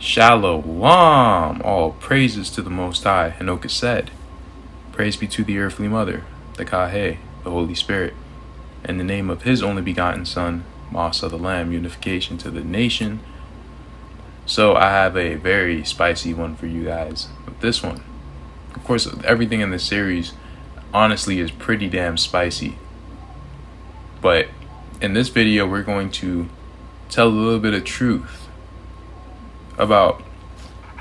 Shalom. All praises to the Most High. Hanoka said, praise be to the earthly mother, the Kahe, the Holy Spirit, in the name of his only begotten Son, Motsah the Lamb, unification to the nation. So I have a very spicy one for you guys with this one. Of course, everything in this series honestly is pretty damn spicy. But in this video, we're going to tell a little bit of truth about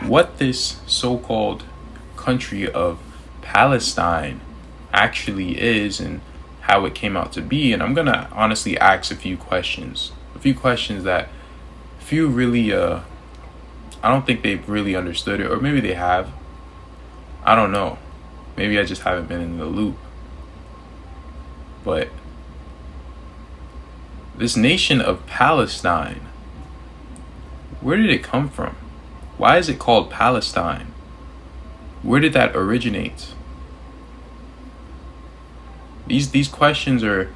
what this so-called country of Palestine actually is and how it came out to be. And I'm going to honestly ask a few questions that few really, I don't think they've really understood it, or maybe they have. I don't know. Maybe I just haven't been in the loop. But this nation of Palestine, where did it come from? Why is it called Palestine? Where did that originate? These questions are,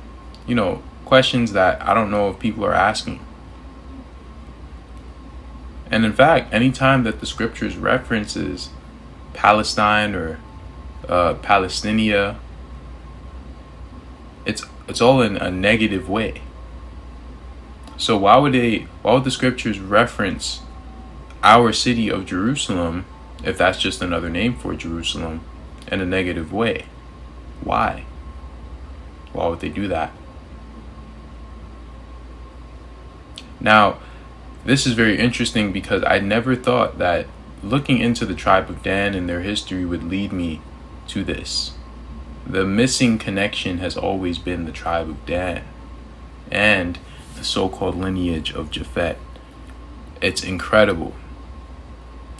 questions that I don't know if people are asking. And in fact, anytime that the scriptures references Palestine or Palestinia, it's all in a negative way. So why would the scriptures reference our city of Jerusalem, if that's just another name for Jerusalem, in a negative way? Why? Why would they do that? Now, this is very interesting because I never thought that looking into the tribe of Dan and their history would lead me to this. The missing connection has always been the tribe of Dan and the so-called lineage of Japhet. It's incredible.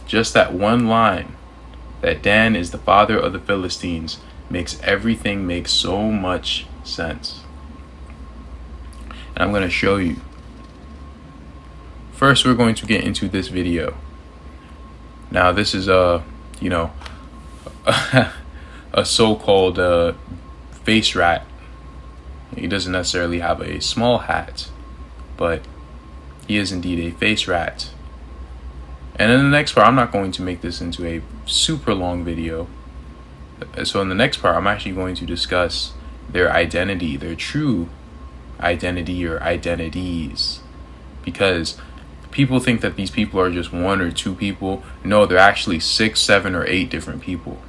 Just that one line, that Dan is the father of the Philistines, makes everything make so much sense. And I'm going to show you. First, we're going to get into this video. Now, this is a so-called face rat. He doesn't necessarily have a small hat, but he is indeed a face rat. And in the next part, I'm not going to make this into a super long video. So in the next part, I'm actually going to discuss their identity, their true identity or identities. Because people think that these people are just one or two people. No, they're actually 6, 7, or 8 different people.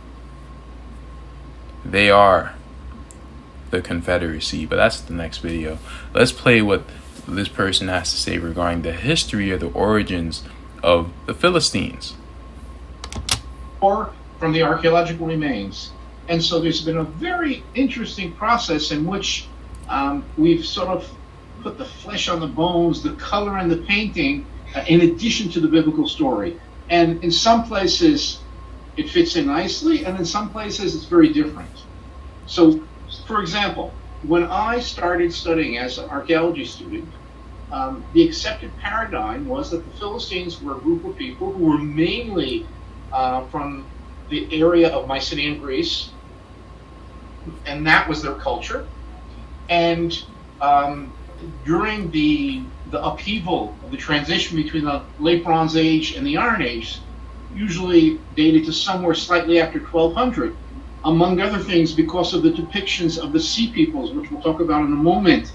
They are the Confederacy, but that's the next video. Let's play what this person has to say regarding the history or the origins of the Philistines. Or from the archaeological remains. And so there's been a very interesting process in which we've sort of put the flesh on the bones, the color and the painting, in addition to the biblical story. And in some places it fits in nicely, and in some places it's very different. So, for example, when I started studying as an archaeology student, the accepted paradigm was that the Philistines were a group of people who were mainly from the area of Mycenaean Greece, and that was their culture. And during the upheaval of the transition between the Late Bronze Age and the Iron Age, usually dated to somewhere slightly after 1200, among other things because of the depictions of the Sea Peoples, which we'll talk about in a moment,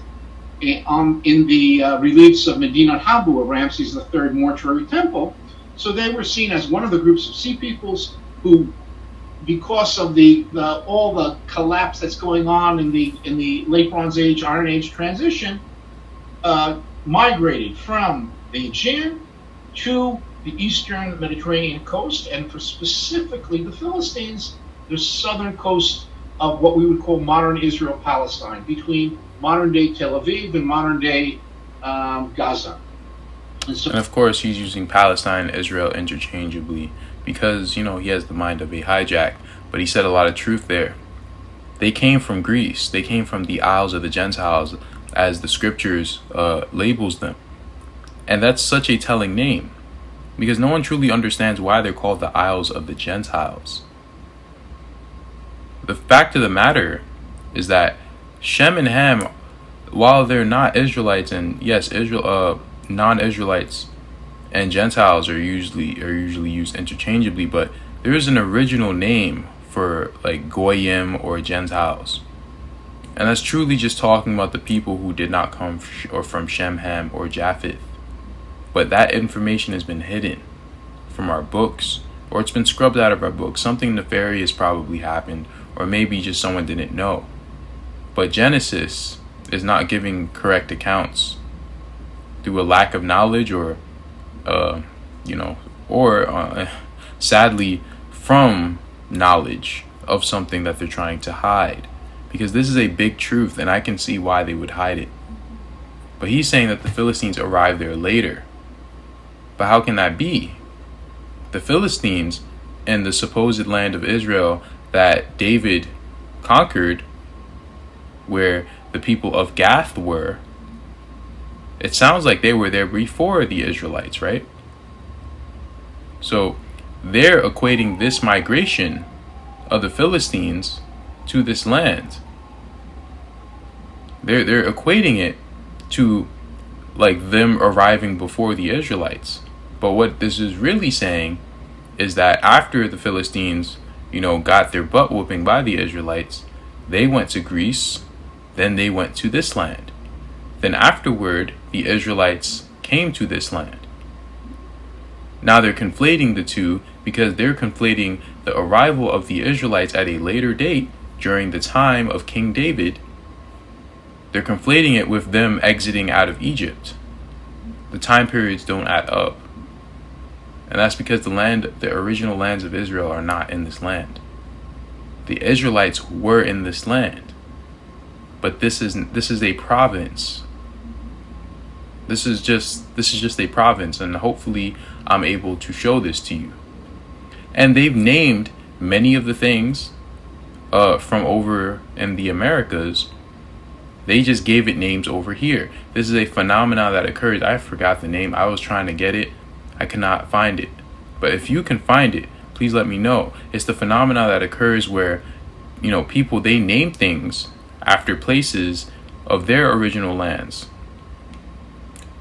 in the reliefs of Medina Habu, of Ramses III mortuary temple. So they were seen as one of the groups of Sea Peoples who, because of all the collapse that's going on in the Late Bronze Age, Iron Age transition, migrated from the Aegean to the eastern Mediterranean coast, and for specifically the Philistines, the southern coast of what we would call modern Israel, Palestine, between modern-day Tel Aviv and modern-day Gaza. And of course, he's using Palestine and Israel interchangeably because, he has the mind of a hijack. But he said a lot of truth there. They came from Greece. They came from the Isles of the Gentiles, as the scriptures labels them. And that's such a telling name because no one truly understands why they're called the Isles of the Gentiles. The fact of the matter is that Shem and Ham, while they're not Israelites, and yes, non-Israelites and Gentiles are usually used interchangeably, but there is an original name for like Goyim or Gentiles. And that's truly just talking about the people who did not come from Shem, Ham, or Japheth. But that information has been hidden from our books, or it's been scrubbed out of our books. Something nefarious probably happened, or maybe just someone didn't know. But Genesis is not giving correct accounts through a lack of knowledge, or sadly from knowledge of something that they're trying to hide. Because this is a big truth, and I can see why they would hide it. But he's saying that the Philistines arrived there later. But how can that be? The Philistines and the supposed land of Israel that David conquered, where the people of Gath were, it sounds like they were there before the Israelites, right? So they're equating this migration of the Philistines to this land. They're equating it to like them arriving before the Israelites. But what this is really saying is that after the Philistines, got their butt whooping by the Israelites, they went to Greece, then they went to this land. Then afterward, the Israelites came to this land. Now they're conflating the two because they're conflating the arrival of the Israelites at a later date during the time of King David. They're conflating it with them exiting out of Egypt. The time periods don't add up. And that's because the original lands of Israel are not in this land. The Israelites were in this land. But this is a province. This is just a province, and hopefully I'm able to show this to you. And they've named many of the things from over in the Americas. They just gave it names over here. This is a phenomenon that occurs. I forgot the name. I was trying to get it. I cannot find it. But if you can find it, please let me know. It's the phenomenon that occurs where, people, they name things after places of their original lands.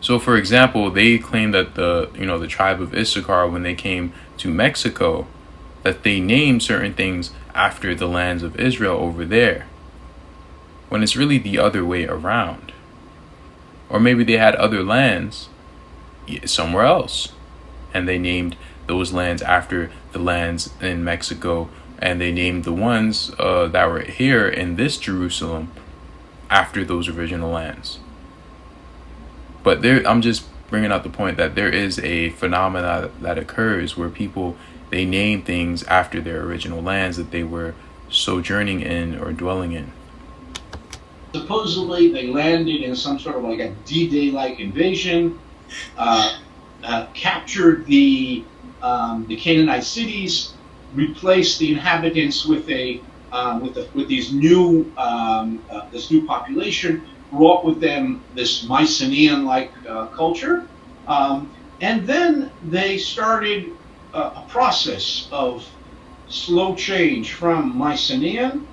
So, for example, they claim that the tribe of Issachar, when they came to Mexico, that they named certain things after the lands of Israel over there, when it's really the other way around. Or maybe they had other lands somewhere else, and they named those lands after the lands in Mexico, and they named the ones that were here in this Jerusalem after those original lands. But I'm just bringing out the point that there is a phenomena that occurs where people, they name things after their original lands that they were sojourning in or dwelling in. Supposedly they landed in some sort of like a D-Day-like invasion, captured the Canaanite cities, replaced the inhabitants with these new population, brought with them this Mycenaean-like culture, and then they started a process of slow change from Mycenaean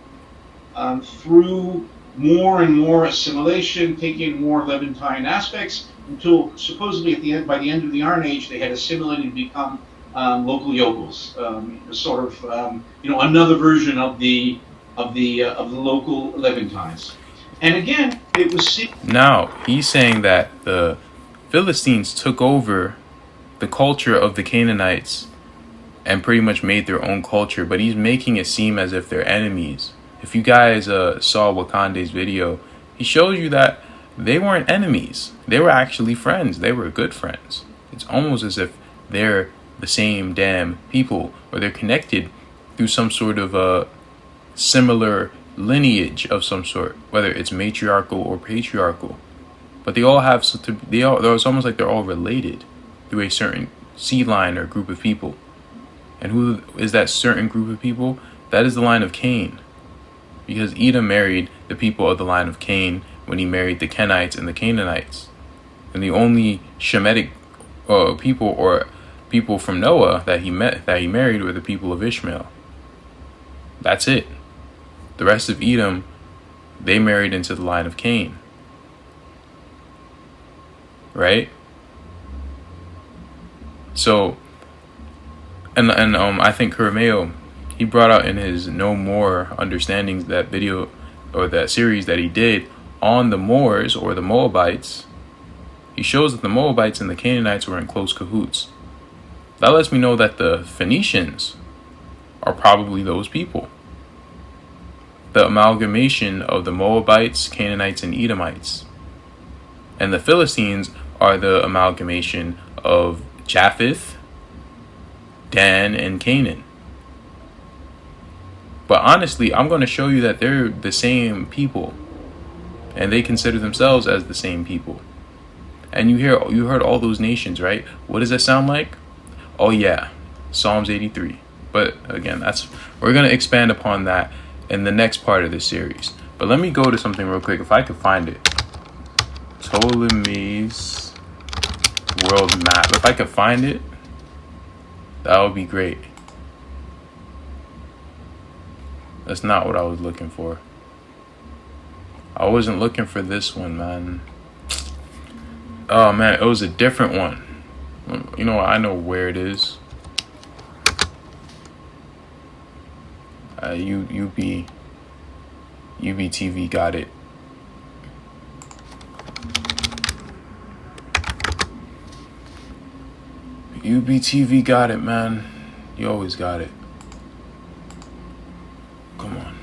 through more and more assimilation, taking more Levantine aspects, until supposedly by the end of the Iron Age they had assimilated and become local yokels, sort of another version of the local Levantines. And again, it was now he's saying that the Philistines took over the culture of the Canaanites and pretty much made their own culture, but he's making it seem as if they're enemies. If you guys saw Wakande's video, he shows you that they weren't enemies. They were actually friends. They were good friends. It's almost as if they're the same damn people, or they're connected through some sort of similar lineage of some sort, whether it's matriarchal or patriarchal. But they all have it's almost like they're all related through a certain seed line or group of people. And who is that certain group of people? That is the line of Cain. Because Edom married the people of the line of Cain when he married the Kenites and the Canaanites. And the only Shemitic people, or people from Noah that he married, were the people of Ishmael. That's it. The rest of Edom, they married into the line of Cain. Right? So, and I think Kurameo, he brought out in his No More Understandings, that video or that series that he did on the Moors or the Moabites. He shows that the Moabites and the Canaanites were in close cahoots. That lets me know that the Phoenicians are probably those people. The amalgamation of the Moabites, Canaanites, and Edomites. And the Philistines are the amalgamation of Japheth, Dan, and Canaan. But honestly, I'm going to show you that they're the same people. And they consider themselves as the same people. And you heard all those nations, right? What does that sound like? Oh yeah, Psalms 83. But again, we're going to expand upon that in the next part of this series. But let me go to something real quick, if I could find it. Ptolemy's world map. If I could find it, that would be great. That's not what I was looking for. I wasn't looking for this one, man. Oh man, it was a different one. You know what? I know where it is. UBTV got it. UBTV got it, man. You always got it. Come on.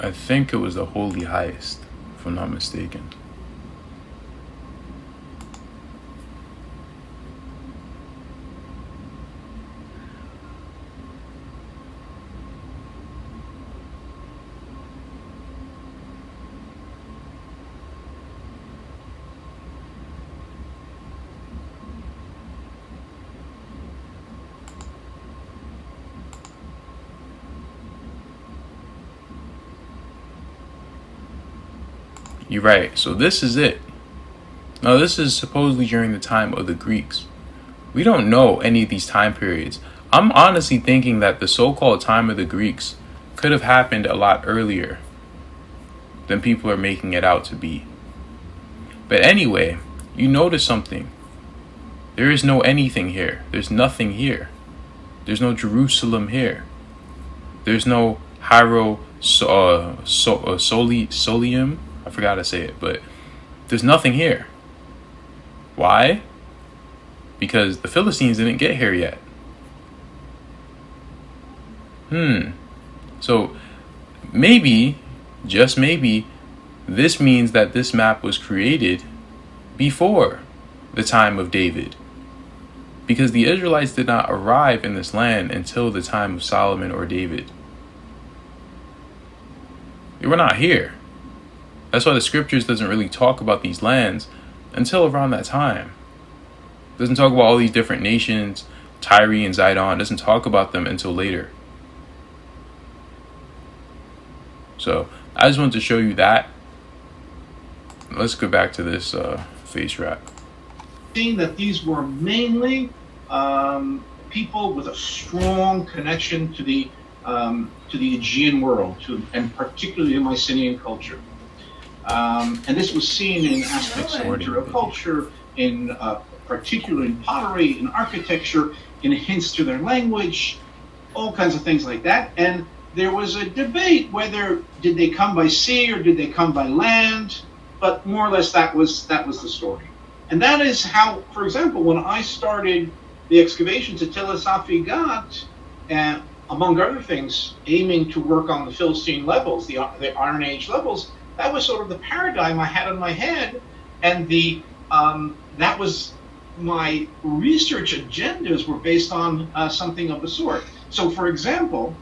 I think it was the Holy Heist, if I'm not mistaken. You're right. So this is it. Now, this is supposedly during the time of the Greeks. We don't know any of these time periods. I'm honestly thinking that the so-called time of the Greeks could have happened a lot earlier than people are making it out to be. But anyway, you notice something. There is no anything here. There's nothing here. There's no Jerusalem here. There's no Solium. I forgot to say it, but there's nothing here. Why? Because the Philistines didn't get here yet. So maybe, just maybe, this means that this map was created before the time of David. Because the Israelites did not arrive in this land until the time of Solomon or David. They were not here. That's why the scriptures doesn't really talk about these lands until around that time. It doesn't talk about all these different nations, Tyre and Zidon. It doesn't talk about them until later. So I just wanted to show you that. Let's go back to this face wrap. Seeing that these were mainly people with a strong connection to the Aegean world, and particularly the Mycenaean culture. And this was seen in aspects of material culture, particularly in pottery, in architecture, in hints to their language, all kinds of things like that. And there was a debate whether did they come by sea or did they come by land, but more or less that was the story. And that is how, for example, when I started the excavations at Telesafi Ghat, and among other things, aiming to work on the Philistine levels, the Iron Age levels, that was sort of the paradigm I had in my head, and that was my research agendas were based on something of the sort. So, for example,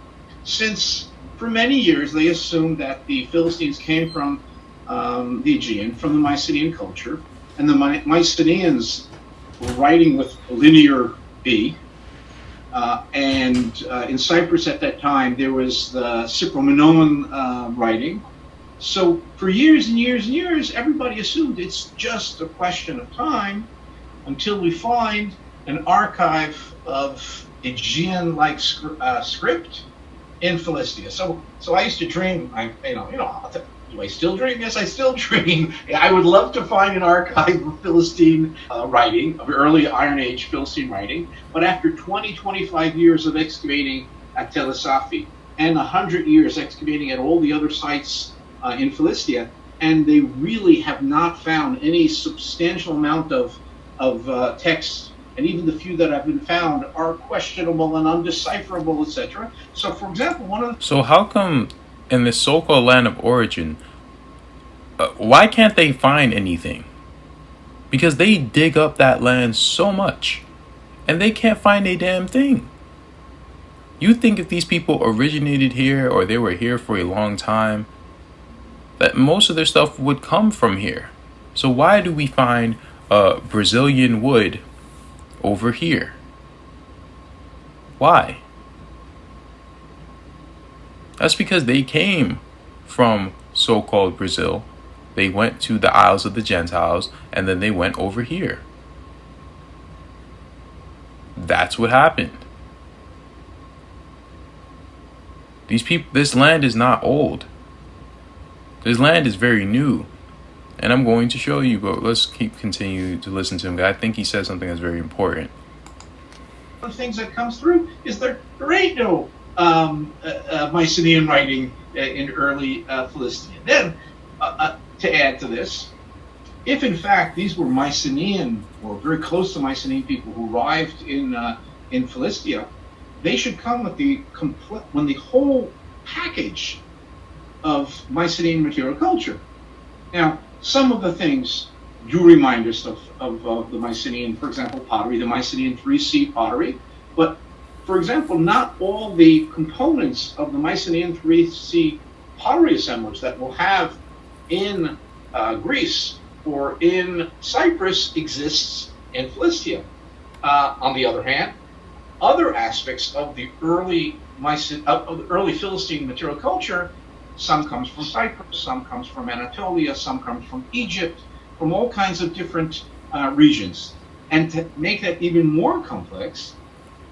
since for many years they assumed that the Philistines came from the Aegean, from the Mycenaean culture, and the Mycenaeans were writing with linear B. And in Cyprus at that time, there was the Cypro-Minoan writing. So for years and years and years, everybody assumed it's just a question of time until we find an archive of Aegean-like script in Philistia. So I used to dream. Do I still dream? Yes, I still dream. I would love to find an archive of Philistine writing, of early Iron Age Philistine writing. But after 25 years of excavating at Tel Safi and 100 years excavating at all the other sites in Philistia, and they really have not found any substantial amount of text, and even the few that have been found are questionable and undecipherable, etc. So, for example, So how come in this so-called land of origin, why can't they find anything? Because they dig up that land so much, and they can't find a damn thing. You think if these people originated here or they were here for a long time, that most of their stuff would come from here. So why do we find Brazilian wood over here? Why? That's because they came from so-called Brazil. They went to the Isles of the Gentiles, and then they went over here. That's what happened. These people, this land is not old. This land is very new. And I'm going to show you, but let's continue to listen to him. I think he said something that's very important. One of the things that comes through is there ain't no Mycenaean writing in early Philistia. Then, to add to this, if in fact these were Mycenaean or very close to Mycenaean people who arrived in Philistia, they should come with the whole package of Mycenaean material culture. Now, some of the things do remind us of the Mycenaean, for example, pottery, the Mycenaean 3C pottery. But, for example, not all the components of the Mycenaean 3C pottery assemblage that we'll have in Greece or in Cyprus exists in Philistia. On the other hand, other aspects of the early Philistine material culture, some comes from Cyprus, some comes from Anatolia, some comes from Egypt, from all kinds of different regions. And to make that even more complex,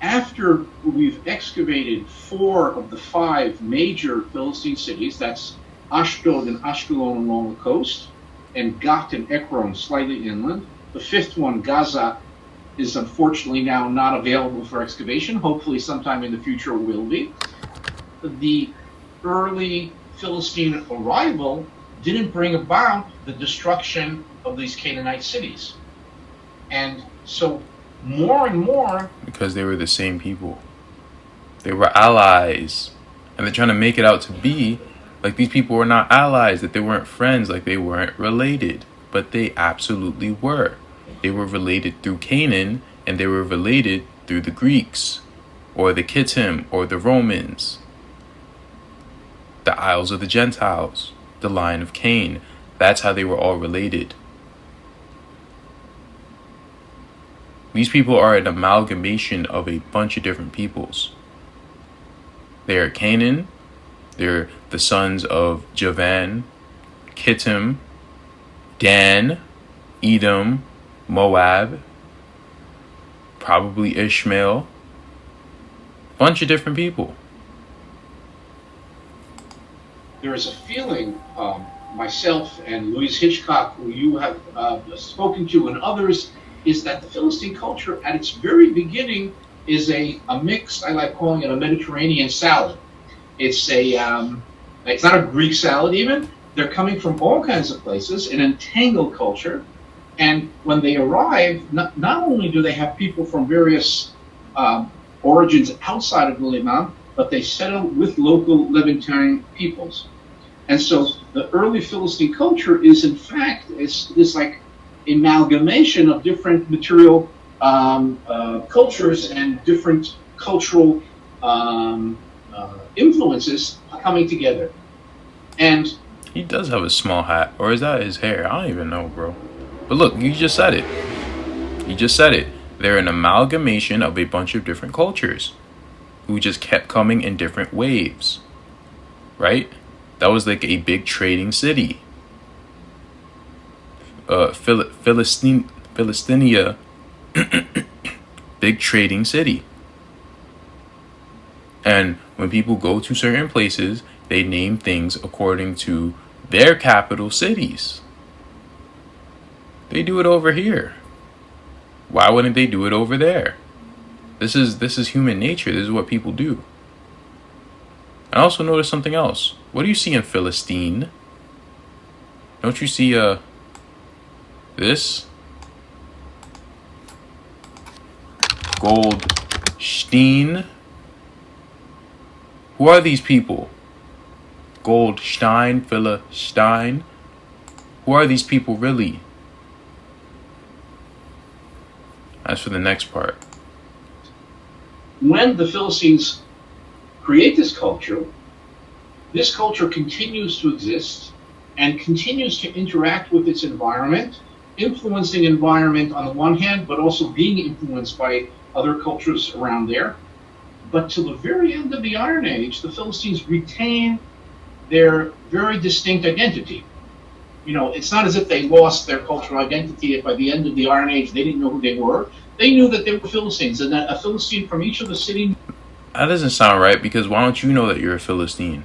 after we've excavated 4 of the 5 major Philistine cities, that's Ashdod and Ashkelon along the coast, and Gat and Ekron slightly inland. The 5th one, Gaza, is unfortunately now not available for excavation. Hopefully sometime in the future will be. The early Philistine arrival didn't bring about the destruction of these Canaanite cities. And so more and more... Because they were the same people. They were allies. And they're trying to make it out to be like these people were not allies, that they weren't friends, like they weren't related. But they absolutely were. They were related through Canaan, and they were related through the Greeks, or the Kittim, or the Romans. The Isles of the Gentiles, the line of Cain. That's how they were all related. These people are an amalgamation of a bunch of different peoples. They are Canaan. They're the sons of Javan, Kittim, Dan, Edom, Moab, probably Ishmael. Bunch of different people. There is a feeling, myself and Louise Hitchcock, who you have spoken to, and others, is that the Philistine culture at its very beginning is a mix. I like calling it a Mediterranean salad. It's it's not a Greek salad even. They're coming from all kinds of places, an entangled culture. And when they arrive, not only do they have people from various origins outside of the Liman, but they settle with local Levantine peoples. And so the early Philistine culture is in fact this like amalgamation of different material cultures and different cultural influences coming together. And he does have a small hat, or is that his hair? I don't even know, bro. But look, you just said it. You just said it. They're an amalgamation of a bunch of different cultures who just kept coming in different waves. Right? That was like a big trading city. Philistinia, big trading city. And when people go to certain places, they name things according to their capital cities. They do it over here. Why wouldn't they do it over there? This is human nature. This is what people do. I also noticed something else. What do you see in Philistine? Don't you see this? Goldstein. Who are these people? Goldstein, Philistine. Who are these people really? As for the next part. When the Philistines create this culture continues to exist and continues to interact with its environment, influencing environment on the one hand, but also being influenced by other cultures around there. But to the very end of the Iron Age, the Philistines retain their very distinct identity. You know, it's not as if they lost their cultural identity by the end of the Iron Age. They didn't know who they were. They knew that they were Philistines, and that a Philistine from each of the cities. That doesn't sound right, because why don't you know that you're a Philistine?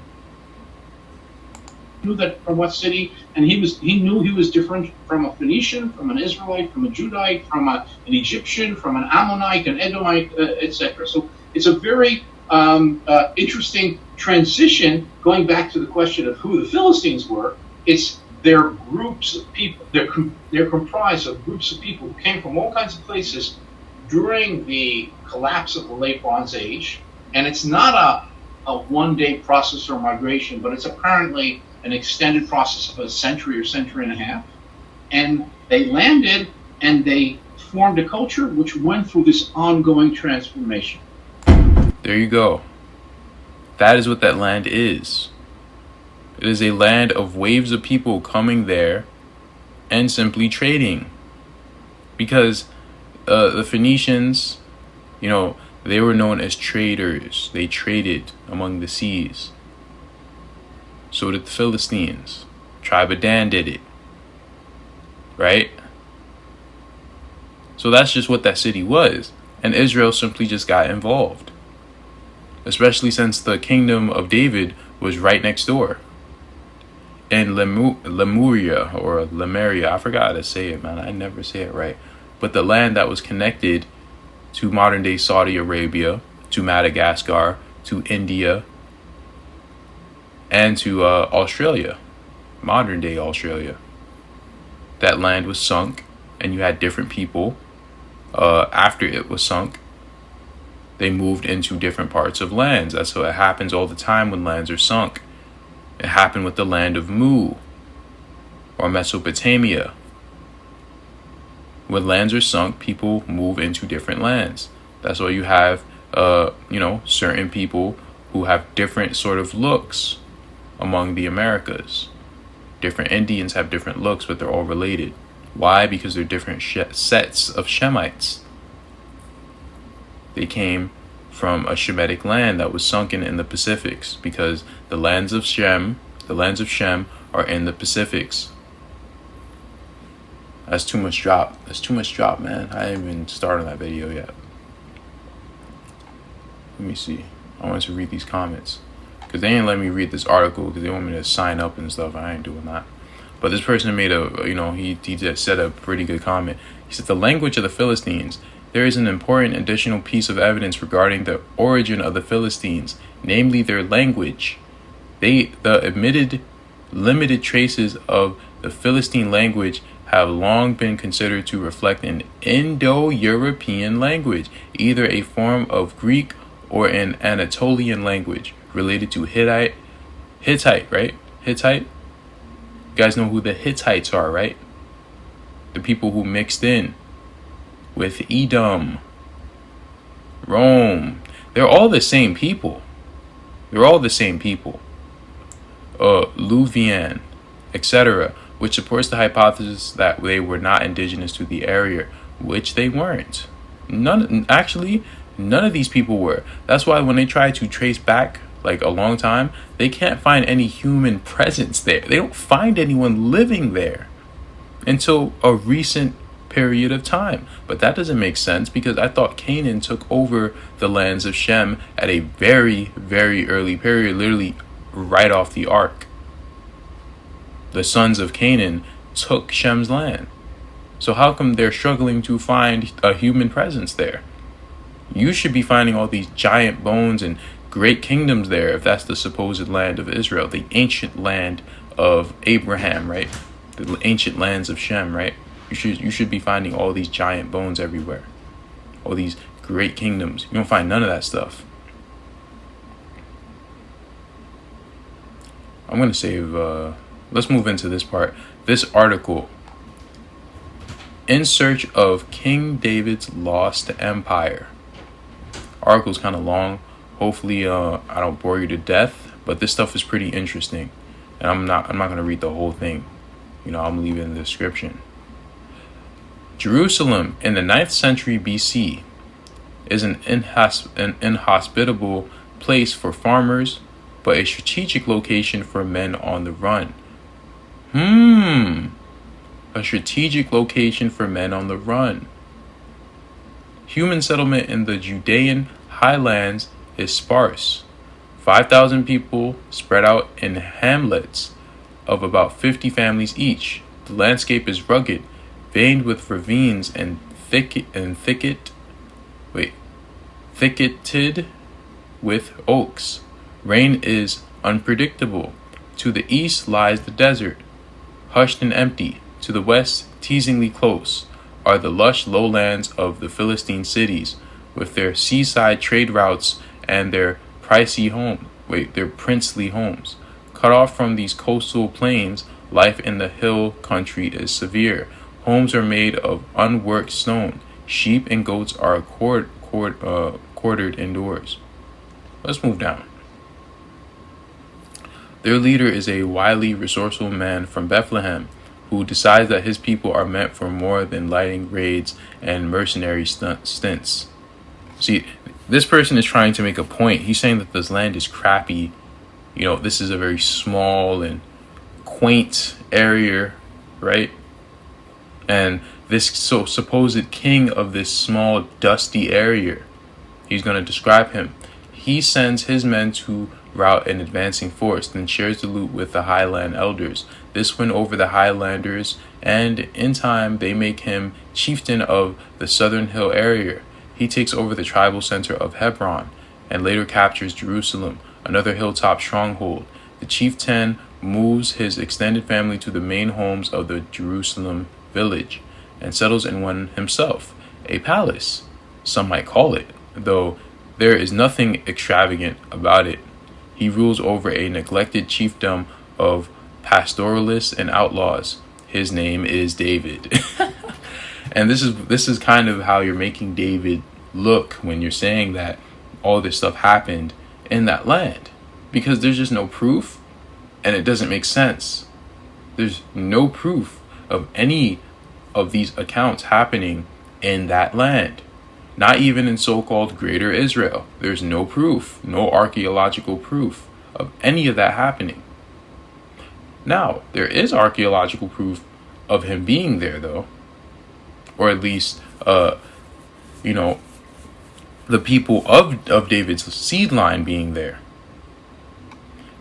Knew that from what city, and he knew he was different from a Phoenician, from an Israelite, from a Judite, from an Egyptian, from an Ammonite, an Edomite, etc. So it's a very interesting transition going back to the question of who the Philistines were. It's their groups of people. They're comprised of groups of people who came from all kinds of places during the collapse of the late Bronze Age, and it's not a one-day process or migration, but it's apparently an extended process of a century or century and a half. And they landed and they formed a culture which went through this ongoing transformation. There you go. That is what that land is. It is a land of waves of people coming there and simply trading. Because the Phoenicians, you know, they were known as traders. They traded among the seas. So did the Philistines. Tribe of Dan did it. Right? So that's just what that city was. And Israel simply just got involved. Especially since the kingdom of David was right next door. In Lemuria, or Lemuria, I forgot how to say it, man. I never say it right. But the land that was connected to modern day Saudi Arabia, to Madagascar, to India, and to Australia, modern day Australia. That land was sunk, and you had different people. After it was sunk, they moved into different parts of lands. That's what happens all the time when lands are sunk. It happened with the land of Mu, or Mesopotamia. When lands are sunk, people move into different lands. That's why you have, certain people who have different sort of looks among the Americas. Different Indians have different looks, but they're all related. Why? Because they're different sets of Shemites. They came from a Shemitic land that was sunken in the Pacifics, because the lands of Shem are in the Pacifics. That's too much drop. Man. I haven't even started that video yet. Let me see. I want to read these comments, because they ain't let me read this article because they want me to sign up and stuff. I ain't doing that. But this person made he just said a pretty good comment. He said, the language of the Philistines. There is an important additional piece of evidence regarding the origin of the Philistines, namely their language. The admitted limited traces of the Philistine language have long been considered to reflect an Indo-European language, either a form of Greek or an Anatolian language related to Hittite, right? Hittite? You guys know who the Hittites are, right? The people who mixed in with Edom, Rome. They're all the same people. Luvian, etc., which supports the hypothesis that they were not indigenous to the area, which they weren't. None of these people were. That's why when they try to trace back like a long time, they can't find any human presence there. They don't find anyone living there until a recent period of time. But that doesn't make sense, because I thought Canaan took over the lands of Shem at a very, very early period, literally right off the ark. The sons of Canaan took Shem's land. So how come they're struggling to find a human presence there? You should be finding all these giant bones and great kingdoms there if that's the supposed land of Israel, the ancient land of Abraham, right? The ancient lands of Shem, right? You should be finding all these giant bones everywhere, all these great kingdoms. You don't find none of that stuff. I'm going to save, let's move into this part. This article, In Search of King David's Lost Empire. Article's kind of long. Hopefully, I don't bore you to death, but this stuff is pretty interesting. And I'm not going to read the whole thing. You know, I'm leaving the description. Jerusalem in the 9th century BC is an inhospitable place for farmers, but a strategic location for men on the run. A strategic location for men on the run. Human settlement in the Judean highlands is sparse. 5,000 people spread out in hamlets of about 50 families each. The landscape is rugged, veined with ravines and thicketed with oaks. Rain is unpredictable. To the east lies the desert, hushed and empty. To the west, teasingly close, are the lush lowlands of the Philistine cities, with their seaside trade routes and their princely homes. Cut off from these coastal plains, life in the hill country is severe. Homes are made of unworked stone. Sheep and goats are quartered indoors. Let's move down. Their leader is a wily, resourceful man from Bethlehem, who decides that his people are meant for more than lighting raids and mercenary stints. See, this person is trying to make a point. He's saying that this land is crappy. You know, this is a very small and quaint area, right? And this supposed king of this small, dusty area, he's going to describe him. He sends his men to rout an advancing force, then shares the loot with the highland elders. This win over the highlanders, and in time they make him chieftain of the southern hill area. He takes over the tribal center of Hebron and later captures Jerusalem, another hilltop stronghold. The chieftain moves his extended family to the main homes of the Jerusalem village and settles in one himself, a palace, some might call it, though there is nothing extravagant about it. He rules over a neglected chiefdom of pastoralists and outlaws. His name is David. And this is kind of how you're making David look when you're saying that all this stuff happened in that land, because there's just no proof and it doesn't make sense. There's no proof of any of these accounts happening in that land. Not even in so-called Greater Israel. There's no proof, no archaeological proof of any of that happening. Now, there is archaeological proof of him being there, though. Or at least, the people of David's seed line being there.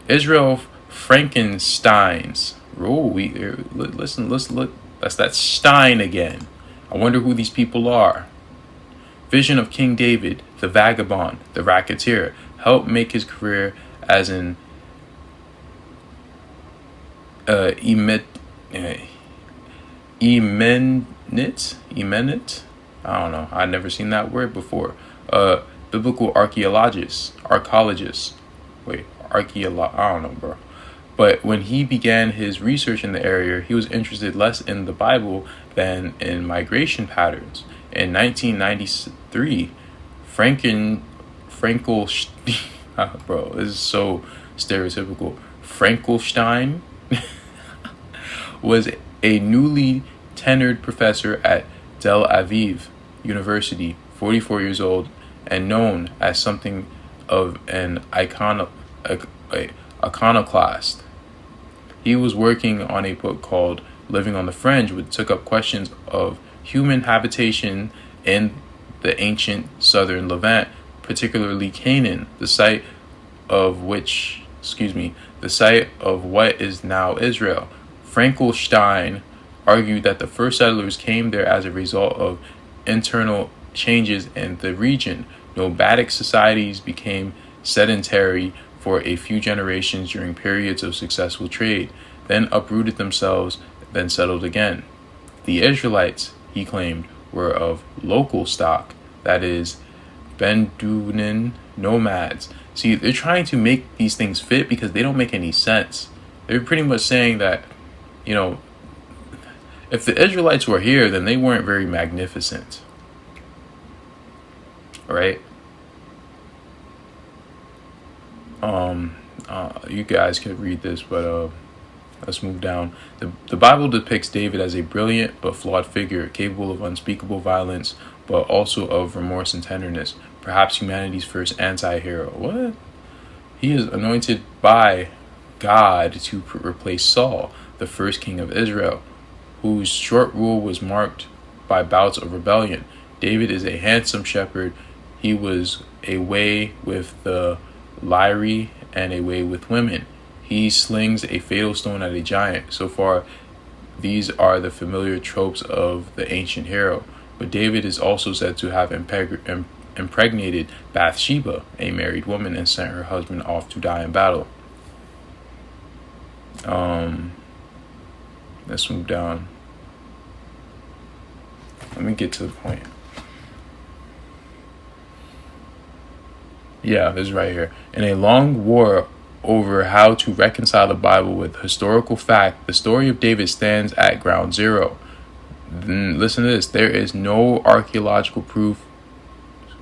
Israel Frankensteins. Listen, let's look. That's that Stein again. I wonder who these people are. Vision of King David, the vagabond, the racketeer, helped make his career as an eminent. I don't know. I'd never seen that word before. Biblical archaeologist. I don't know, bro. But when he began his research in the area, he was interested less in the Bible than in migration patterns. In 1993, bro, this is so stereotypical. Frankenstein was a newly tenured professor at Tel Aviv University, 44 years old, and known as something of an iconoclast. He was working on a book called Living on the Fringe, which took up questions of human habitation in the ancient southern Levant, particularly Canaan, the site of what is now Israel. Frankenstein argued that the first settlers came there as a result of internal changes in the region. Nomadic societies became sedentary for a few generations during periods of successful trade, then uprooted themselves, then settled again. The Israelites, he claimed, were of local stock, that is, Bedouin nomads. See, they're trying to make these things fit because they don't make any sense. They're pretty much saying that, if the Israelites were here, then they weren't very magnificent. Right? You guys could read this, but let's move down. The Bible depicts David as a brilliant but flawed figure, capable of unspeakable violence, but also of remorse and tenderness. Perhaps humanity's first anti-hero. What? He is anointed by God to replace Saul, the first king of Israel, whose short rule was marked by bouts of rebellion. David is a handsome shepherd. He was a way with the lyre and a way with women. He slings a fatal stone at a giant. So far, these are the familiar tropes of the ancient hero. But David is also said to have impregnated Bathsheba, a married woman, and sent her husband off to die in battle. Let's move down. Let me get to the point. Yeah, this is right here. In a long war over how to reconcile the Bible with historical fact, the story of David stands at ground zero. Listen to this. There is no archaeological proof.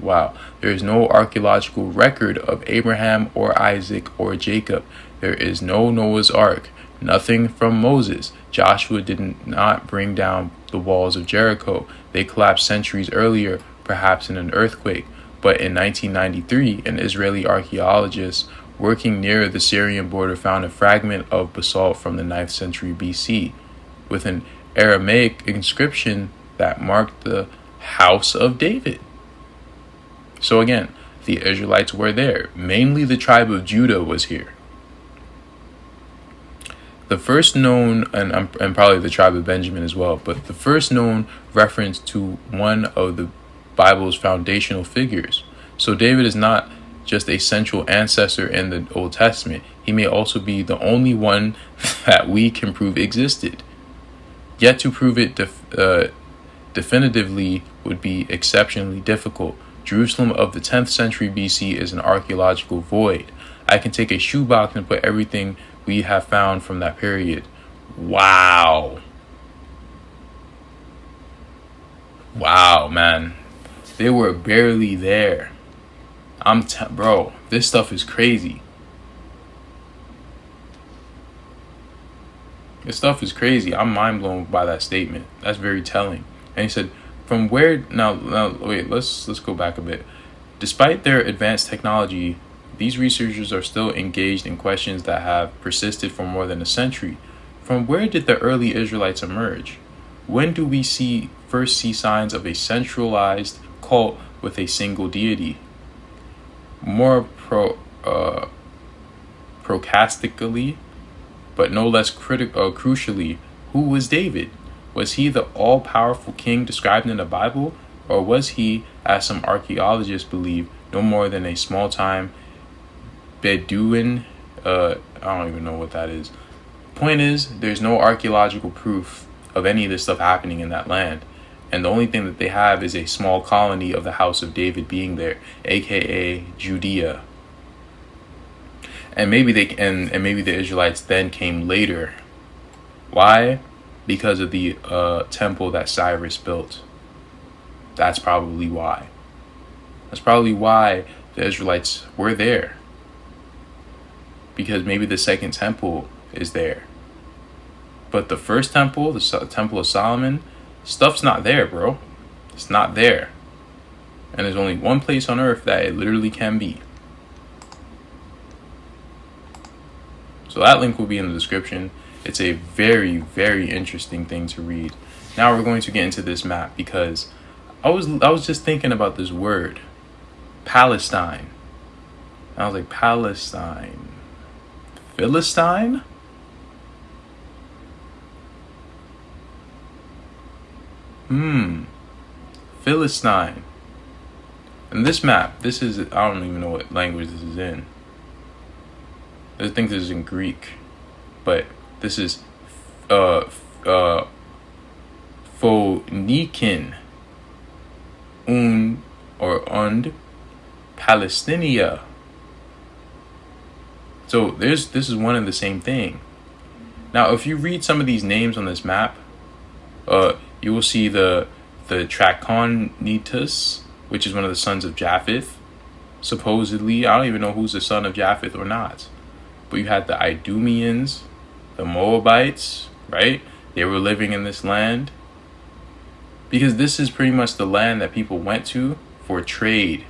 Wow. There is no archaeological record of Abraham or Isaac or Jacob. There is no Noah's Ark. Nothing from Moses. Joshua did not bring down the walls of Jericho. They collapsed centuries earlier, perhaps in an earthquake. But in 1993, an Israeli archaeologist working near the Syrian border found a fragment of basalt from the 9th century BC with an Aramaic inscription that marked the house of David. So again, the Israelites were there. Mainly the tribe of Judah was here. The first known, and probably the tribe of Benjamin as well, but the first known reference to one of the Bible's foundational figures. So David is not just a central ancestor in the Old Testament. He may also be the only one that we can prove existed. Yet to prove it definitively would be exceptionally difficult. Jerusalem of the 10th century BC is an archaeological void. I can take a shoebox and put everything we have found from that period. Wow. Wow, man. They were barely there. Bro, this stuff is crazy. This stuff is crazy. I'm mind blown by that statement. That's very telling. And he said, from where now wait, let's go back a bit. Despite their advanced technology, these researchers are still engaged in questions that have persisted for more than a century. From where did the early Israelites emerge? When do we first see signs of a centralized cult with a single deity? More procastically, but no less crucially, who was David? Was he the all-powerful king described in the Bible? Or was he, as some archaeologists believe, no more than a small-time Bedouin? I don't even know what that is. Point is, there's no archaeological proof of any of this stuff happening in that land. And the only thing that they have is a small colony of the house of David being there, aka Judea. And maybe maybe the Israelites then came later. Why? Because of the temple that Cyrus built. That's probably why. That's probably why the Israelites were there. Because maybe the second temple is there. But the first temple, the Temple of Solomon, stuff's not there, bro. It's not there. And there's only one place on earth that it literally can be. So that link will be in the description. It's a very, very interesting thing to read. Now we're going to get into this map because I was just thinking about this word, Palestine. And I was like, Palestine, Philistine. Philistine. And this map, this is, I don't even know what language this is in. I think this is in Greek, but this is Phoenician und Palestinia. So this is one and the same thing. Now, if you read some of these names on this map, you will see the Trachonitis, which is one of the sons of Japheth. Supposedly, I don't even know who's the son of Japheth or not. But you had the Idumeans, the Moabites, right? They were living in this land. Because this is pretty much the land that people went to for trade.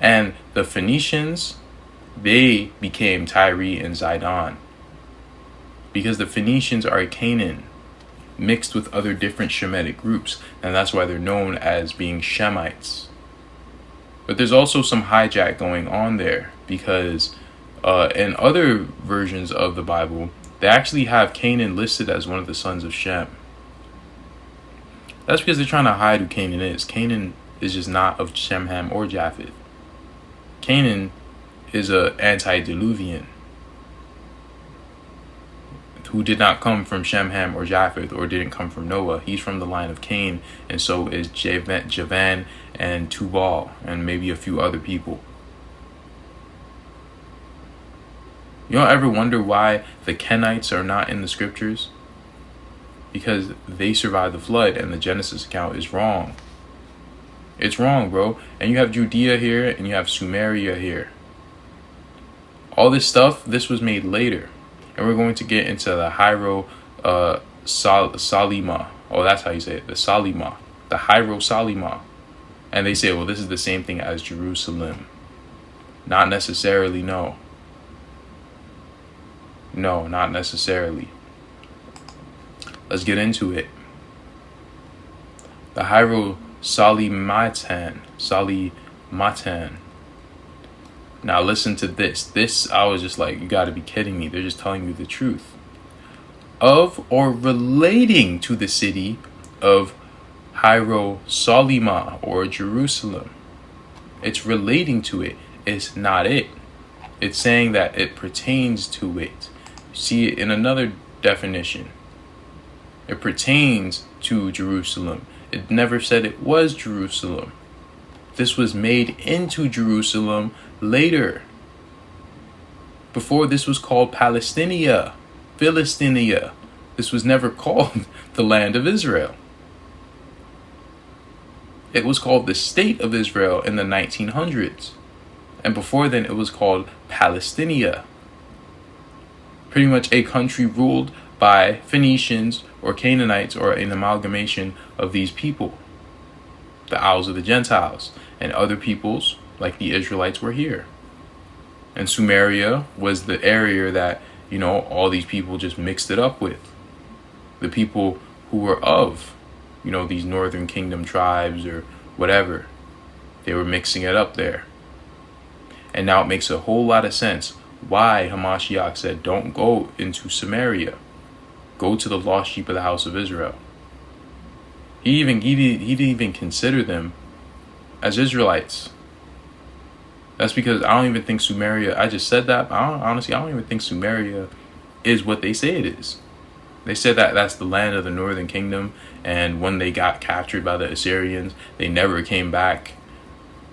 And the Phoenicians, they became Tyre and Zidon. Because the Phoenicians are a Canaan mixed with other different Shemitic groups. And that's why they're known as being Shemites. But there's also some hijack going on there. Because in other versions of the Bible, they actually have Canaan listed as one of the sons of Shem. That's because they're trying to hide who Canaan is. Canaan is just not of Shem, Ham, or Japheth. Canaan is a antediluvian who did not come from Shem, Ham, or Japheth, or didn't come from Noah. He's from the line of Cain, and so is Javan and Tubal, and maybe a few other people. You don't ever wonder why the Kenites are not in the scriptures? Because they survived the flood, and the Genesis account is wrong. It's wrong, bro. And you have Judea here, and you have Sumeria here. All this stuff, this was made later. And we're going to get into the Salima. Oh, that's how you say it. The Salima. The Salima. And they say, well, this is the same thing as Jerusalem. Not necessarily, no. No, not necessarily. Let's get into it. The Salimatan. Now listen to this. This, I was just like, you gotta be kidding me. They're just telling you the truth. Of or relating to the city of Salima or Jerusalem. It's relating to it. It's not it. It's saying that it pertains to it. See it in another definition. It pertains to Jerusalem. It never said it was Jerusalem. This was made into Jerusalem later. Before this was called Palestinia, Philistinia. This was never called the land of Israel. It was called the State of Israel in the 1900s. And before then it was called Palestinia. Pretty much a country ruled by Phoenicians or Canaanites or an amalgamation of these people. The Isles of the Gentiles and other peoples like the Israelites were here. And Sumeria was the area that, you know, all these people just mixed it up with. The people who were of, you know, these northern kingdom tribes or whatever. They were mixing it up there. And now it makes a whole lot of sense why Hamashiach said, don't go into Samaria. Go to the lost sheep of the house of Israel. He didn't even consider them as Israelites. That's because I don't even think Sumeria, I just said that, but honestly, I don't even think Sumeria is what they say it is. They said that that's the land of the northern kingdom, and when they got captured by the Assyrians, they never came back,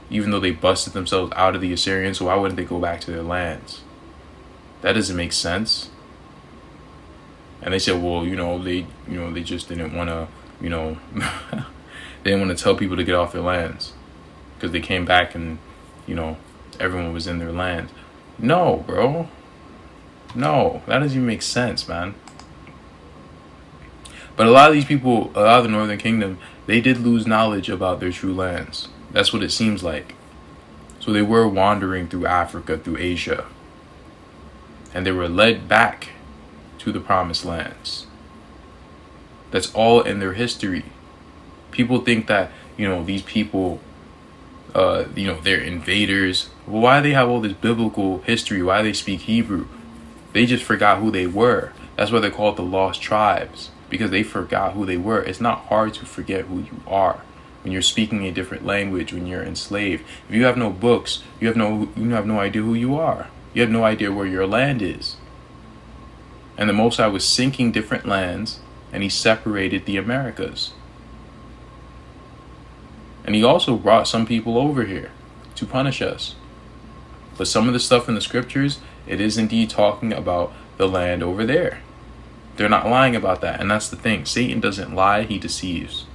even though they busted themselves out of the Assyrians, so why wouldn't they go back to their lands? That doesn't make sense. And they said, well, they just didn't want to, they didn't want to tell people to get off their lands because they came back and, everyone was in their land. No, bro. No, that doesn't even make sense, man. But a lot of these people, a lot of the Northern Kingdom, they did lose knowledge about their true lands. That's what it seems like. So they were wandering through Africa, through Asia. And they were led back to the promised lands. That's all in their history. People think that, these people, they're invaders. Well, why do they have all this biblical history? Why do they speak Hebrew? They just forgot who they were. That's why they're called the lost tribes, because they forgot who they were. It's not hard to forget who you are when you're speaking a different language, when you're enslaved. If you have no books, you have no idea who you are. You have no idea where your land is. And the Most High was sinking different lands, and he separated the Americas. And he also brought some people over here to punish us. But some of the stuff in the scriptures, it is indeed talking about the land over there. They're not lying about that. And that's the thing. Satan doesn't lie, he deceives.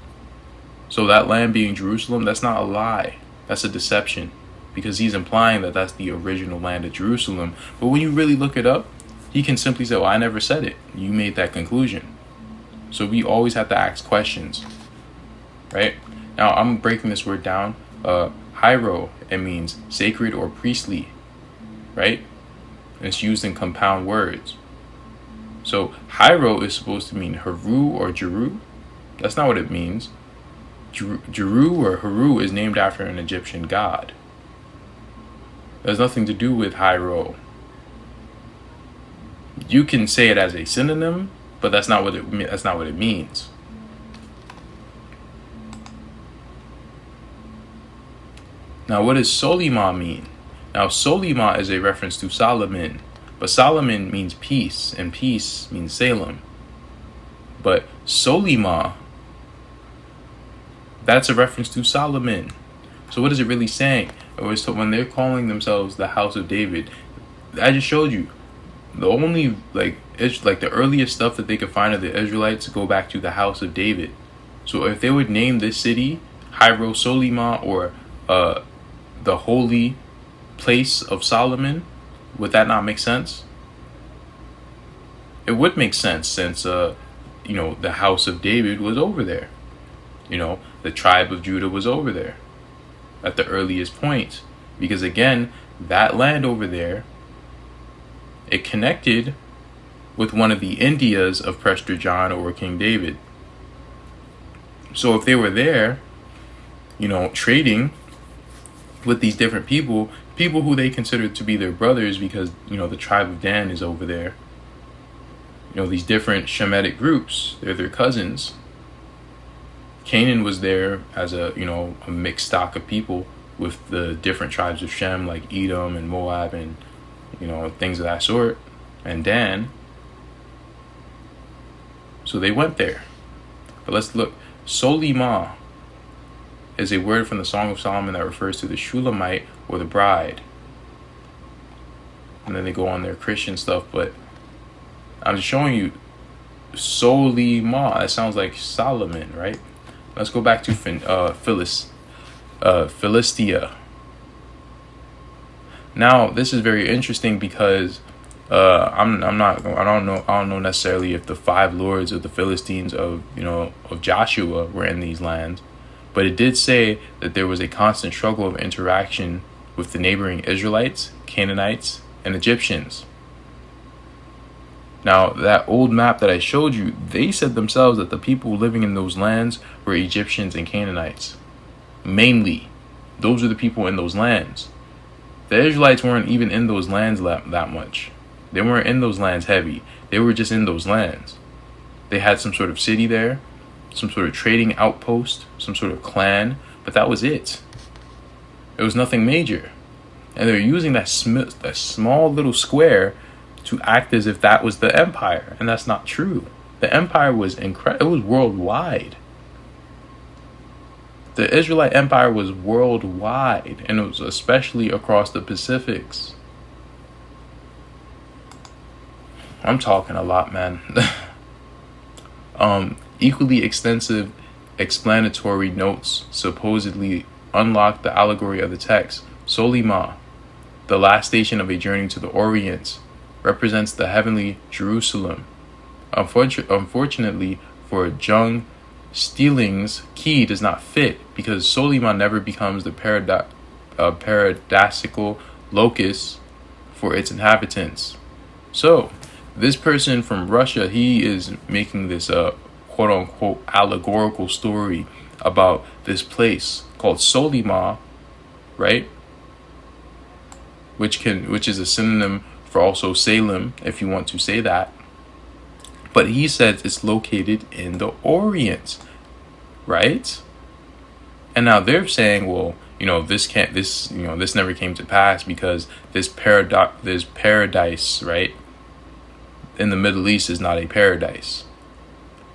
So that land being Jerusalem, that's not a lie. That's a deception. Because he's implying that that's the original land of Jerusalem. But when you really look it up, he can simply say, well, I never said it. You made that conclusion. So we always have to ask questions. Right? Now, I'm breaking this word down. Hiero, it means sacred or priestly. Right? And it's used in compound words. So Hiero is supposed to mean Heru or Jeru. That's not what it means. Jeru or Heru is named after an Egyptian god. There's nothing to do with Hiero. You can say it as a synonym, but that's not what it means. Now, what does Solima mean? Now, Solima is a reference to Solomon, but Solomon means peace, and peace means Salem. But Solima, that's a reference to Solomon. So what is it really saying? When they're calling themselves the house of David, I just showed you. The only the earliest stuff that they could find of the Israelites go back to the house of David. So if they would name this city Hiero Solima, or the holy place of Solomon, would that not make sense? It would make sense, since the house of David was over there. The tribe of Judah was over there at the earliest point, because again, that land over there, it connected with one of the Indias of Prester John or King David. So if they were there, trading with these different people who they considered to be their brothers, because the tribe of Dan is over there. These different Shemitic groups, they're their cousins. Canaan was there as a mixed stock of people with the different tribes of Shem, like Edom and Moab and things of that sort, and Dan. So they went there. But let's look. Solima is a word from the Song of Solomon that refers to the Shulamite or the bride. And then they go on their Christian stuff, but I'm just showing you Solima. That sounds like Solomon, right? Let's go back to Philistia. Now, this is very interesting because I don't know necessarily if the 5 lords of the Philistines of Joshua were in these lands, but it did say that there was a constant struggle of interaction with the neighboring Israelites, Canaanites, and Egyptians. Now, that old map that I showed you, they said themselves that the people living in those lands were Egyptians and Canaanites. Mainly, those are the people in those lands. The Israelites weren't even in those lands that much. They weren't in those lands heavy. They were just in those lands. They had some sort of city there, some sort of trading outpost, some sort of clan, but that was it. It was nothing major. And they're using that small little square to act as if that was the empire, and that's not true. The empire was incredible. It was worldwide. The Israelite empire was worldwide, and it was especially across the Pacifics. I'm talking a lot, man. Equally extensive explanatory notes supposedly unlock the allegory of the text. Solima, the last station of a journey to the Orients, represents the heavenly Jerusalem. Unfortunately for Jung, Steeling's key does not fit, because Solima never becomes the paradisical locus for its inhabitants. So, this person from Russia, he is making this quote unquote allegorical story about this place called Solima, right? Which is a synonym for also Salem, if you want to say that. But he says it's located in the Orient, right? And now they're saying, well, this never came to pass because this paradise, right, in the Middle East is not a paradise.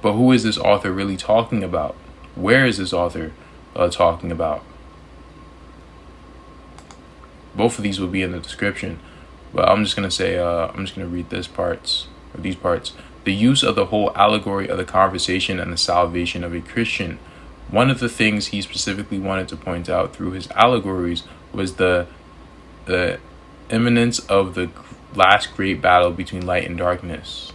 But who is this author really talking about? Where is this author talking about? Both of these will be in the description, but I'm just gonna say I'm just gonna read these parts. The use of the whole allegory of the conversation and the salvation of a Christian. One of the things he specifically wanted to point out through his allegories was the imminence of the last great battle between light and darkness.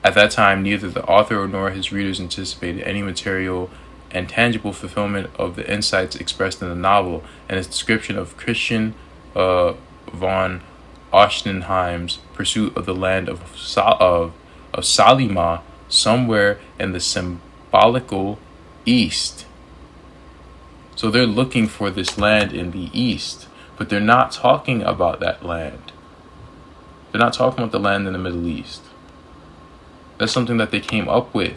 At that time, neither the author nor his readers anticipated any material and tangible fulfillment of the insights expressed in the novel and its description of Christian von Ostenheim's pursuit of the land of Salima somewhere in the symbolical east. So they're looking for this land in the east, but they're not talking about that land. They're not talking about the land in the Middle East. That's something that they came up with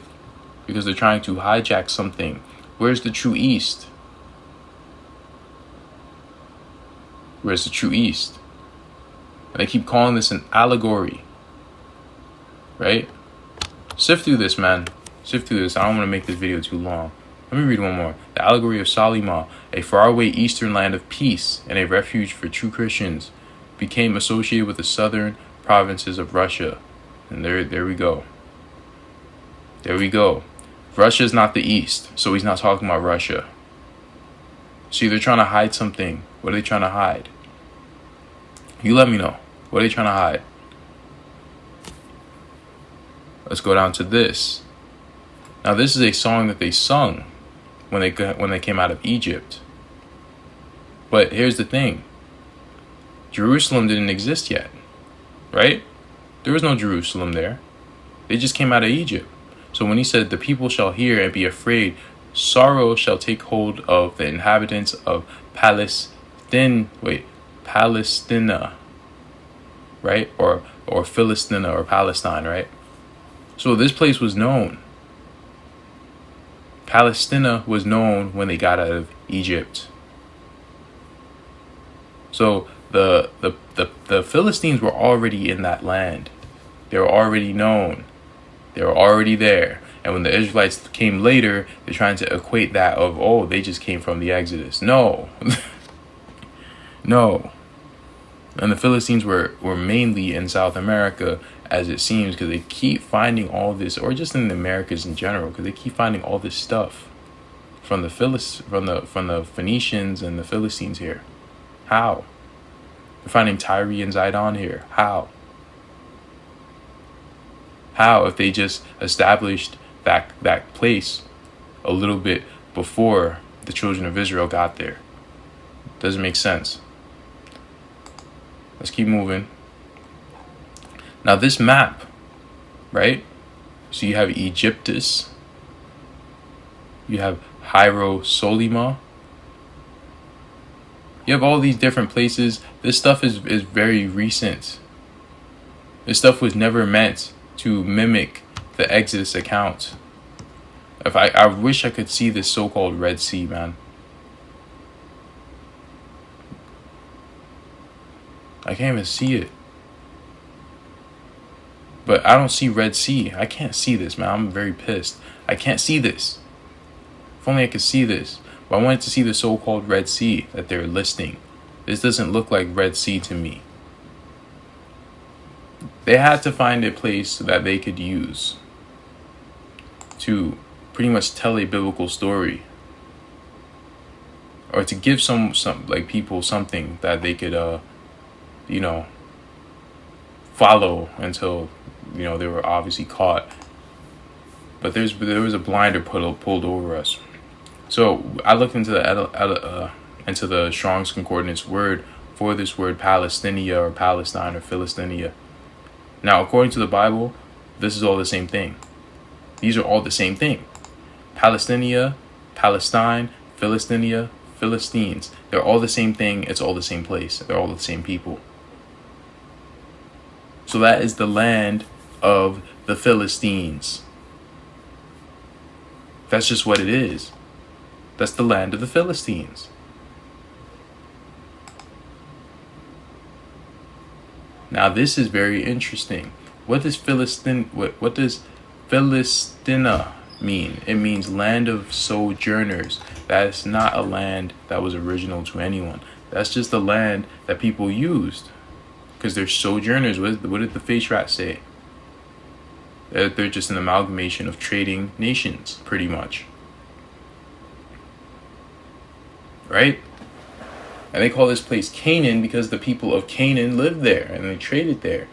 because they're trying to hijack something. Where's the true east? Where's the true east? And they keep calling this an allegory, right? Sift through this, man. Sift through this. I don't want to make this video too long. Let me read one more. The allegory of Salima, a faraway eastern land of peace and a refuge for true Christians, became associated with the southern provinces of Russia. And there we go. There we go. Russia is not the east, so he's not talking about Russia. See, they're trying to hide something. What are they trying to hide? You let me know. What are they trying to hide? Let's go down to this. Now, this is a song that they sung when they came out of Egypt. But here's the thing. Jerusalem didn't exist yet, right? There was no Jerusalem there. They just came out of Egypt. So when he said, the people shall hear and be afraid, sorrow shall take hold of the inhabitants of Palestina, right? Or Philistina or Palestine, right? So this place was known. Palestina was known when they got out of Egypt. So the Philistines were already in that land. They were already known. They were already there. And when the Israelites came later, they're trying to equate that of, oh, they just came from the Exodus. No. No. And the Philistines were mainly in South America, as it seems, because they keep finding all this, or just in the Americas in general, because they keep finding all this stuff from the Phoenicians and the Philistines here. How? They're finding Tyre and Zidon here. How? How, if they just established that place a little bit before the children of Israel got there? Doesn't make sense. Let's keep moving. Now this map, right? So you have Egyptus. You have Hierosolima. You have all these different places. This stuff is very recent. This stuff was never meant to mimic the Exodus account. I wish I could see this so-called Red Sea, man. I can't even see it. But I don't see Red Sea. I can't see this, man. I'm very pissed. I can't see this. If only I could see this. But I wanted to see the so-called Red Sea that they're listing. This doesn't look like Red Sea to me. They had to find a place that they could use to pretty much tell a biblical story, or to give some like people something that they could follow until they were obviously caught. But there was a blinder pulled over us. So I looked into the Strong's Concordance word for this word Palestinia or Palestine or Philistinia. Now, according to the Bible, this is all the same thing. These are all the same thing. Palestinia, Palestine, Philistinia, Philistines. They're all the same thing. It's all the same place. They're all the same people. So that is the land of the Philistines. That's just what it is. That's the land of the Philistines. Now this is very interesting. What does what does Philistina mean? It means land of sojourners. That's not a land that was original to anyone. That's just the land that people used. Because they're sojourners. What did the face rat say? They're just an amalgamation of trading nations, pretty much. Right? And they call this place Canaan because the people of Canaan lived there and they traded there.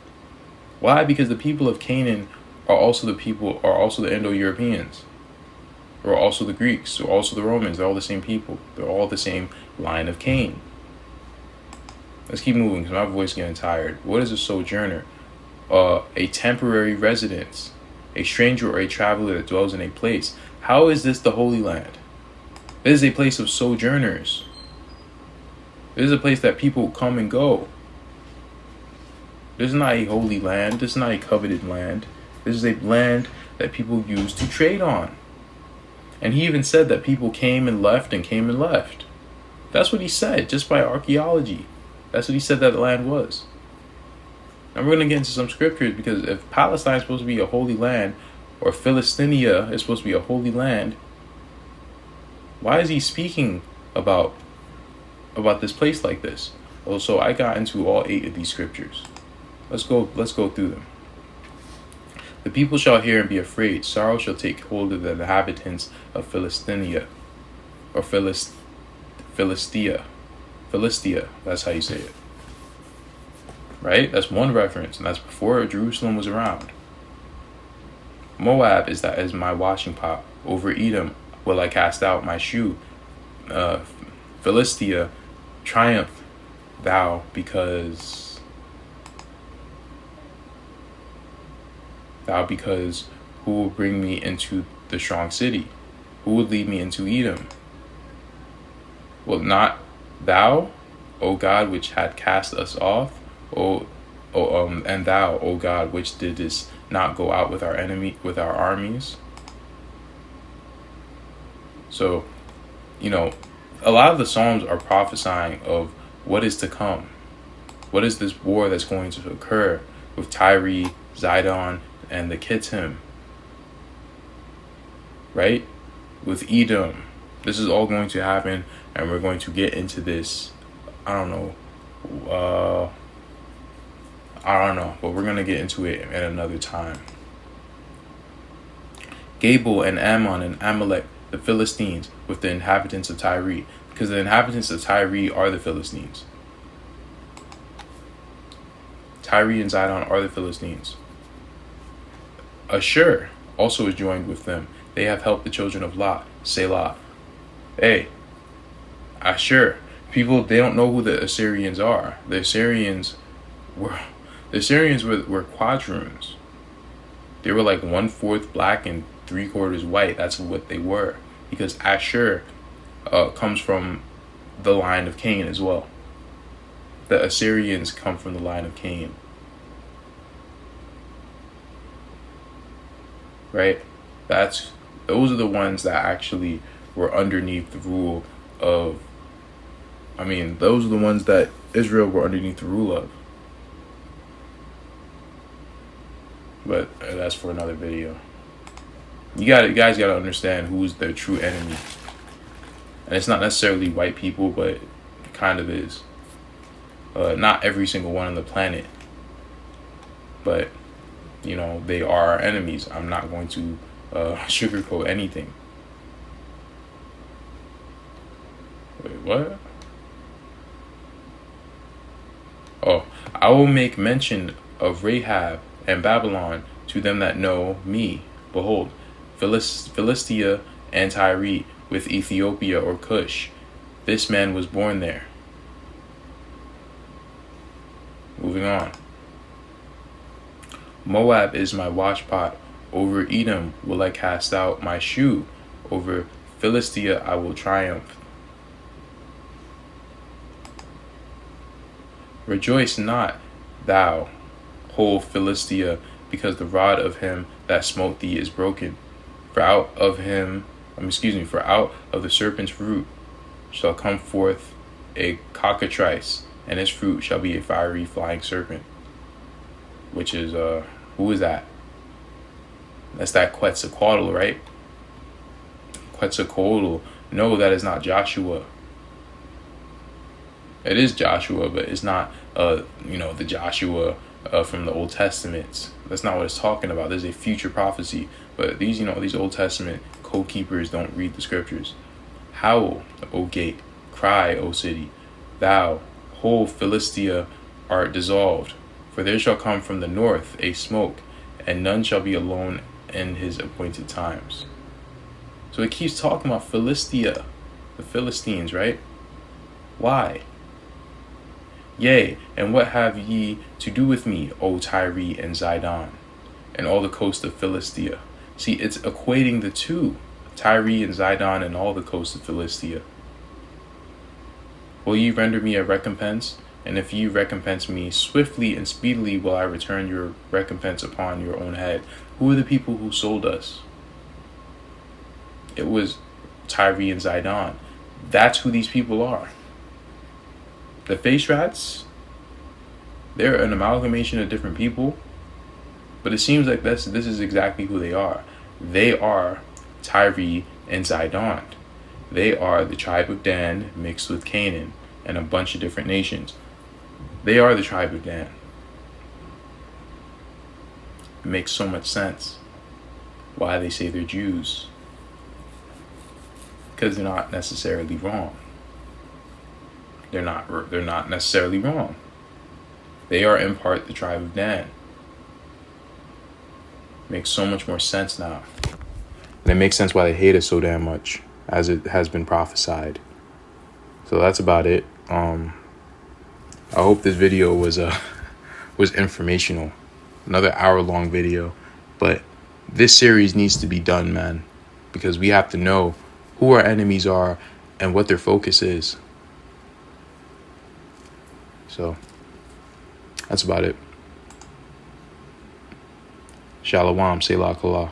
Why? Because the people of Canaan are also the Indo-Europeans. Or also the Greeks, or also the Romans. They're all the same people. They're all the same line of Cain. Let's keep moving because my voice is getting tired. What is a sojourner? A temporary residence, a stranger or a traveler that dwells in a place. How is this the Holy Land? This is a place of sojourners. This is a place that people come and go. This is not a holy land. This is not a coveted land. This is a land that people use to trade on. And he even said that people came and left and came and left. That's what he said, just by archaeology. That's what he said that the land was. And we're going to get into some scriptures, because if Palestine is supposed to be a holy land, or Philistinia is supposed to be a holy land, why is he speaking about this place like this? Oh, so I got into all 8 of these scriptures. Let's go through them. The people shall hear and be afraid. Sorrow shall take hold of the inhabitants of Philistinia, or Philistia. Philistia, that's how you say it. Right? That's one reference, and that's before Jerusalem was around. Moab is my washing pot. Over Edom will I cast out my shoe. Philistia, triumph thou, because who will bring me into the strong city? Who will lead me into Edom? Will not thou, O God, which had cast us off, and thou, O God, which didst not go out with our armies? So, a lot of the Psalms are prophesying of what is to come. What is this war that's going to occur with Tyre, Zidon, and the Kittim? Right? With Edom. This is all going to happen, and we're going to get into this. I don't know, but we're going to get into it at another time. Gabal and Ammon and Amalek, the Philistines, with the inhabitants of Tyre, because the inhabitants of Tyre are the Philistines. Tyre and Zidon are the Philistines. Ashur also is joined with them. They have helped the children of Lot. Selah. Hey, Ashur. People, they don't know who the Assyrians are. The Assyrians were quadroons. They were like 1/4 black and 3/4 white. That's what they were. Because Ashur comes from the line of Cain as well. The Assyrians come from the line of Cain. Right? Those are the ones that actually were underneath the rule of, those are the ones that Israel were underneath the rule of. But that's for another video. You guys gotta understand who's their true enemy. And it's not necessarily white people, but it kind of is. Not every single one on the planet. But, they are our enemies. I'm not going to sugarcoat anything. Wait, what? Oh, I will make mention of Rahab and Babylon to them that know me. Behold, Philistia and Tyre with Ethiopia or Cush. This man was born there. Moving on. Moab is my washpot. Over Edom will I cast out my shoe. Over Philistia I will triumph. Rejoice not, thou, whole Philistia, because the rod of him that smote thee is broken. For out of the serpent's root shall come forth a cockatrice, and its fruit shall be a fiery flying serpent. Which is, who is that? That's that Quetzalcoatl, right? Quetzalcoatl. No, that is not Joshua. It is Joshua, but it's not, the Joshua from the Old Testament. That's not what it's talking about. There's a future prophecy. But these Old Testament code keepers don't read the scriptures. Howl, O gate, cry, O city, thou, whole Philistia, art dissolved. For there shall come from the north a smoke, and none shall be alone in his appointed times. So it keeps talking about Philistia, the Philistines, right? Why? Yea, and what have ye to do with me, O Tyre and Zidon, and all the coast of Philistia? See, it's equating the two, Tyre and Zidon and all the coast of Philistia. Will ye render me a recompense? And if ye recompense me swiftly and speedily, will I return your recompense upon your own head. Who are the people who sold us? It was Tyre and Zidon. That's who these people are. The face rats, they're an amalgamation of different people, but it seems like this is exactly who they are. They are Tyre and Zidon. They are the tribe of Dan mixed with Canaan and a bunch of different nations. They are the tribe of Dan. It makes so much sense why they say they're Jews. Because they're not necessarily wrong. They're not necessarily wrong. They are in part the tribe of Dan. Makes so much more sense now. And it makes sense why they hate us so damn much, as it has been prophesied. So that's about it. I hope this video was informational. Another hour-long video. But this series needs to be done, man. Because we have to know who our enemies are and what their focus is. So, that's about it. Shalom, Selah Kalah.